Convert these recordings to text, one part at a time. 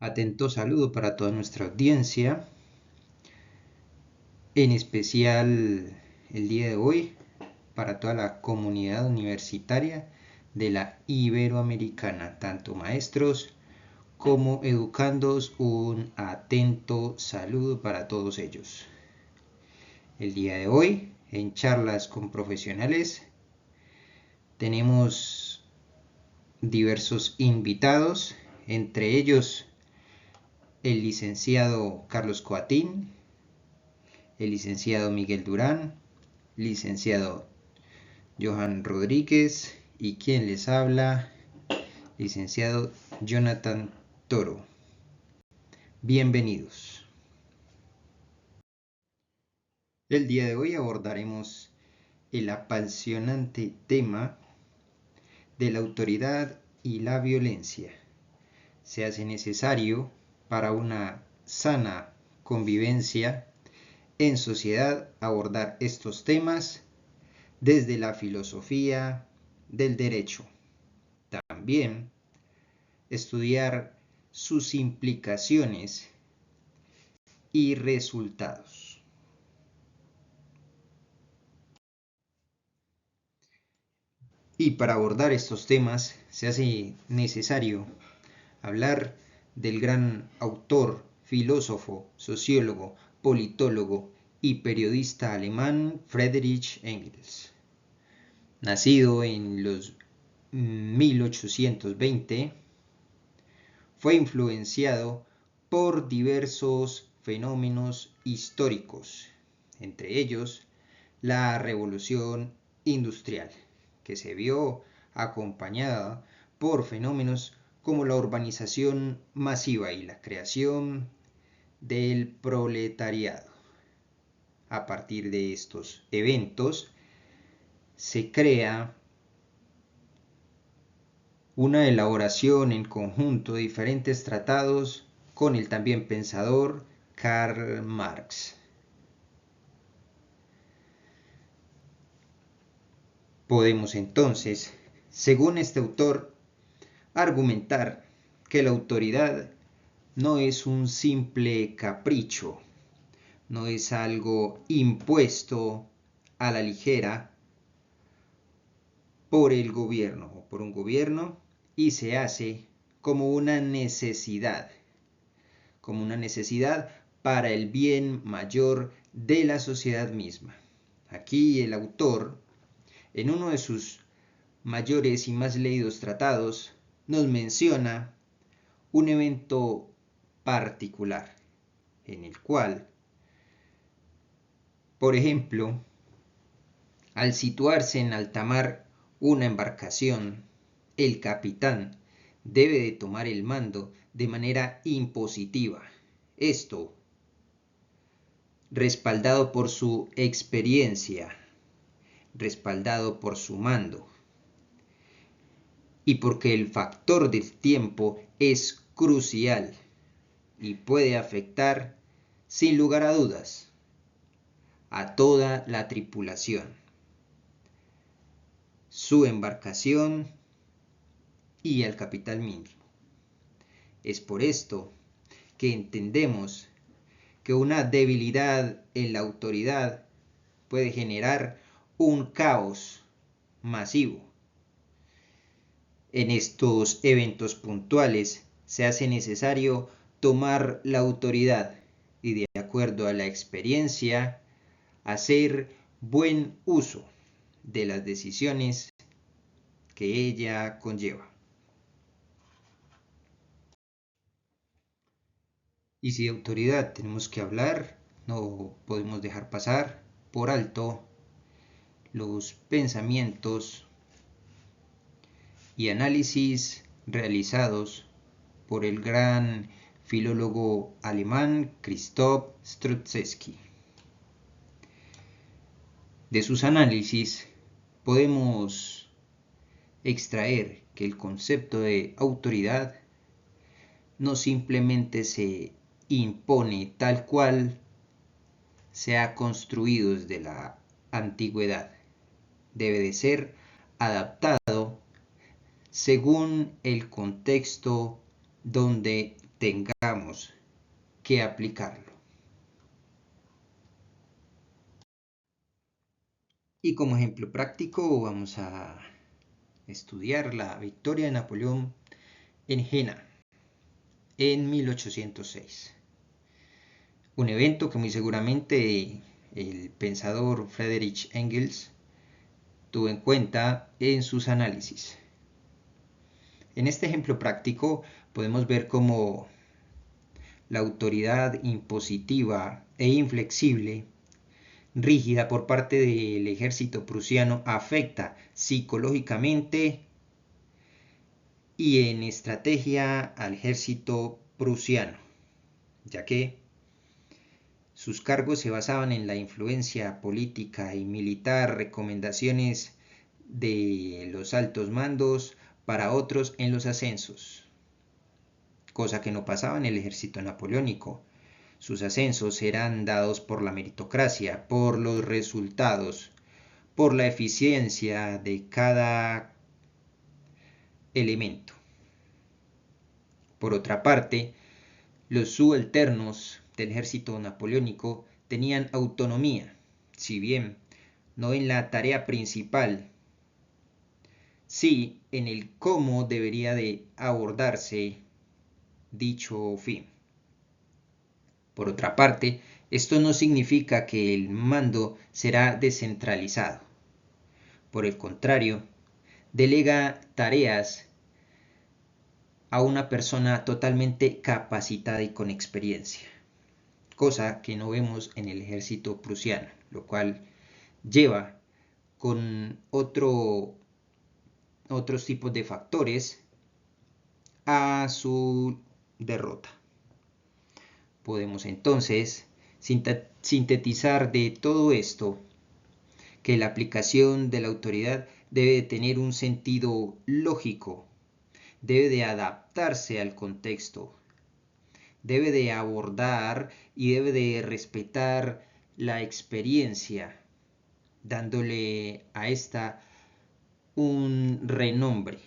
Atento saludo para toda nuestra audiencia, en especial el día de hoy para toda la comunidad universitaria de la Iberoamericana, tanto maestros como educandos, un atento saludo para todos ellos. El día de hoy, en charlas con profesionales, tenemos diversos invitados, entre ellos el licenciado Carlos Coatín, el licenciado Miguel Durán, licenciado Johan Rodríguez y quien les habla, licenciado Jonathan Toro. Bienvenidos. El día de hoy abordaremos el apasionante tema de la autoridad y la violencia. Se hace necesario para una sana convivencia en sociedad abordar estos temas desde la filosofía del derecho. También estudiar sus implicaciones y resultados. Y para abordar estos temas se hace necesario hablar del gran autor, filósofo, sociólogo, politólogo y periodista alemán Friedrich Engels. Nacido en los 1820, fue influenciado por diversos fenómenos históricos, entre ellos la Revolución Industrial, que se vio acompañada por fenómenos como la urbanización masiva y la creación del proletariado. A partir de estos eventos se crea una elaboración en conjunto de diferentes tratados con el también pensador Karl Marx. Podemos entonces, según este autor, argumentar que la autoridad no es un simple capricho, no es algo impuesto a la ligera por el gobierno o por un gobierno, y se hace como una necesidad para el bien mayor de la sociedad misma. Aquí el autor, en uno de sus mayores y más leídos tratados, nos menciona un evento particular en el cual, por ejemplo, al situarse en alta mar una embarcación, el capitán debe de tomar el mando de manera impositiva. Esto respaldado por su experiencia, respaldado por su mando, y porque el factor del tiempo es crucial y puede afectar, sin lugar a dudas, a toda la tripulación, su embarcación y al capitán mismo. Es por esto que entendemos que una debilidad en la autoridad puede generar un caos masivo. En estos eventos puntuales se hace necesario tomar la autoridad y, de acuerdo a la experiencia, hacer buen uso de las decisiones que ella conlleva. Y si de autoridad tenemos que hablar, no podemos dejar pasar por alto los pensamientos y análisis realizados por el gran filólogo alemán Christoph Strutzewski. De sus análisis podemos extraer que el concepto de autoridad no simplemente se impone tal cual se ha construido desde la antigüedad. Debe de ser adaptado según el contexto donde tengamos que aplicarlo. Y como ejemplo práctico vamos a estudiar la victoria de Napoleón en Jena en 1806. Un evento que muy seguramente el pensador Friedrich Engels tuvo en cuenta en sus análisis. En este ejemplo práctico podemos ver cómo la autoridad impositiva e inflexible, rígida por parte del ejército prusiano, afecta psicológicamente y en estrategia al ejército prusiano, ya que sus cargos se basaban en la influencia política y militar, recomendaciones de los altos mandos para otros en los ascensos, cosa que no pasaba en el ejército napoleónico. Sus ascensos eran dados por la meritocracia, por los resultados, por la eficiencia de cada elemento. Por otra parte, los subalternos del ejército napoleónico tenían autonomía, si bien no en la tarea principal, sí en el cómo debería de abordarse dicho fin. Por otra parte, esto no significa que el mando será descentralizado. Por el contrario, delega tareas a una persona totalmente capacitada y con experiencia, cosa que no vemos en el ejército prusiano, lo cual lleva con otros tipos de factores a su derrota. Podemos entonces sintetizar de todo esto que la aplicación de la autoridad debe tener un sentido lógico, debe de adaptarse al contexto, debe de abordar y debe de respetar la experiencia, dándole a esta un renombre,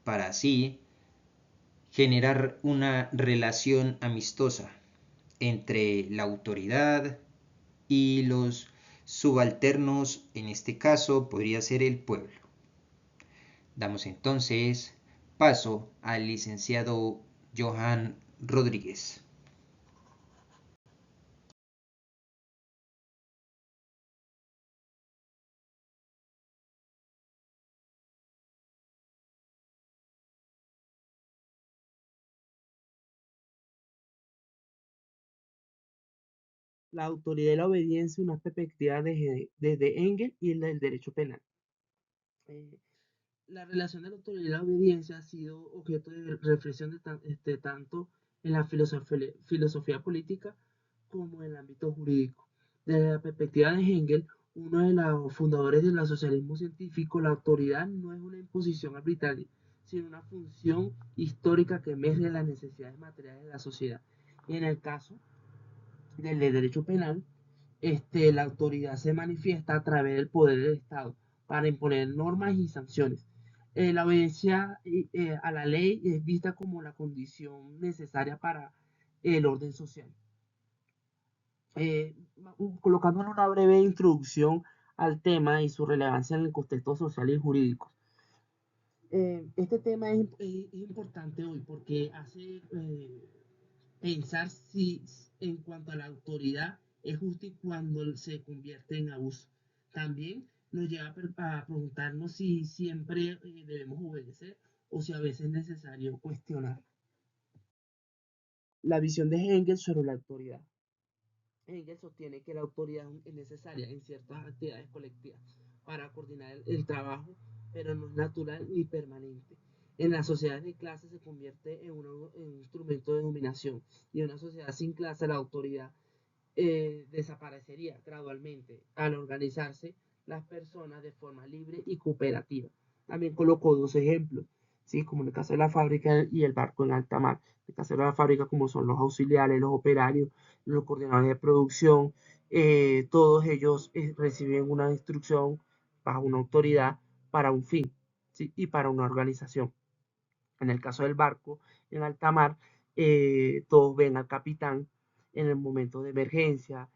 para así generar una relación amistosa entre la autoridad y los subalternos, en este caso podría ser el pueblo. Damos entonces paso al licenciado Johan Rodríguez. La autoridad y la obediencia, una perspectiva desde Engels y el del derecho penal. Eh, la relación de la autoridad y la obediencia ha sido objeto de reflexión tanto en la filosofía política como en el ámbito jurídico. Desde la perspectiva de Engels, uno de los fundadores del socialismo científico, la autoridad no es una imposición arbitraria, sino una función histórica que emerge de las necesidades materiales de la sociedad. Y en el caso del derecho penal, la autoridad se manifiesta a través del poder del Estado para imponer normas y sanciones. La obediencia a la ley es vista como la condición necesaria para el orden social. Eh, Colocando una breve introducción al tema y su relevancia en el contexto social y jurídico. Este tema es importante hoy porque hace pensar si en cuanto a la autoridad es justo y cuando se convierte en abuso. También nos lleva a preguntarnos si siempre debemos obedecer o si a veces es necesario cuestionar. La visión de Engels sobre la autoridad. Engels sostiene que la autoridad es necesaria en ciertas actividades colectivas para coordinar el trabajo, pero no es natural ni permanente. En las sociedades de clase se convierte en un instrumento de dominación y en una sociedad sin clase la autoridad desaparecería gradualmente al organizarse las personas de forma libre y cooperativa. También colocó dos ejemplos, ¿sí? Como en el caso de la fábrica y el barco en alta mar. En el caso de la fábrica, como son los auxiliares, los operarios, los coordinadores de producción, todos ellos reciben una instrucción bajo una autoridad para un fin, ¿sí? Y para una organización. En el caso del barco en alta mar, todos ven al capitán en el momento de emergencia,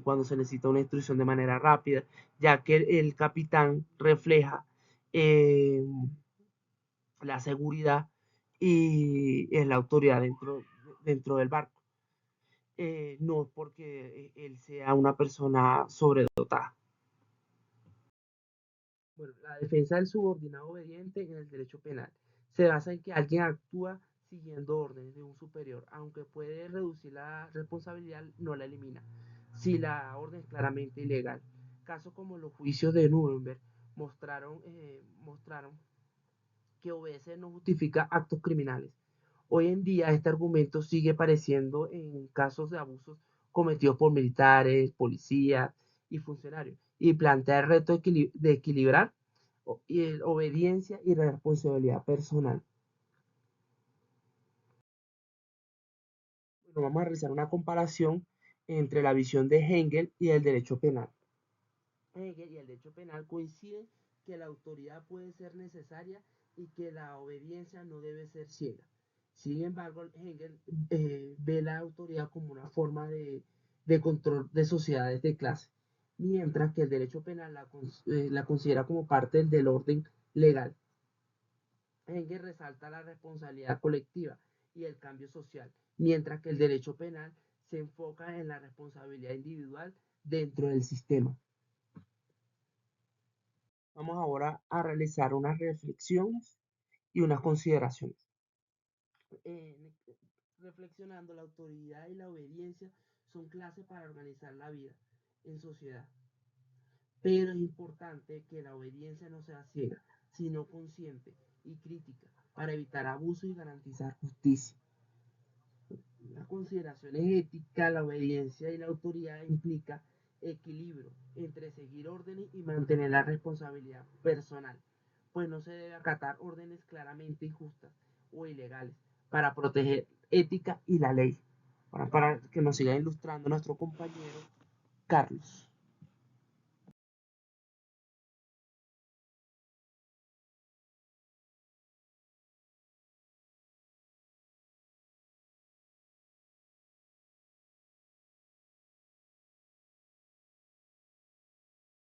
cuando se necesita una instrucción de manera rápida, ya que el capitán refleja eh, la seguridad y es la autoridad dentro del barco. No es porque él sea una persona sobredotada. Bueno, la defensa del subordinado obediente en el derecho penal se basa en que alguien actúa siguiendo órdenes de un superior, aunque puede reducir la responsabilidad, no la elimina, si la orden es claramente ilegal. Casos como los juicios de Nuremberg mostraron que obedecer no justifica actos criminales. Hoy en día este argumento sigue apareciendo en casos de abusos cometidos por militares, policías y funcionarios y plantea el reto de equilibrar obediencia y responsabilidad personal. Bueno, vamos a realizar una comparación entre la visión de Hegel y el derecho penal. Hegel y el derecho penal coinciden que la autoridad puede ser necesaria y que la obediencia no debe ser ciega. Sin embargo, Hegel ve la autoridad como una forma de control de sociedades de clase, mientras que el derecho penal la considera como parte del orden legal. Hegel resalta la responsabilidad colectiva y el cambio social, mientras que el derecho penal se enfoca en la responsabilidad individual dentro del sistema. Vamos ahora a realizar unas reflexiones y unas consideraciones. Eh, Reflexionando, la autoridad y la obediencia son clases para organizar la vida en sociedad. Pero es importante que la obediencia no sea ciega, sino consciente y crítica para evitar abuso y garantizar justicia. Las consideraciones éticas, la obediencia y la autoridad implica equilibrio entre seguir órdenes y mantener la responsabilidad personal, pues no se debe acatar órdenes claramente injustas o ilegales para proteger ética y la ley. Para que nos siga ilustrando nuestro compañero Carlos.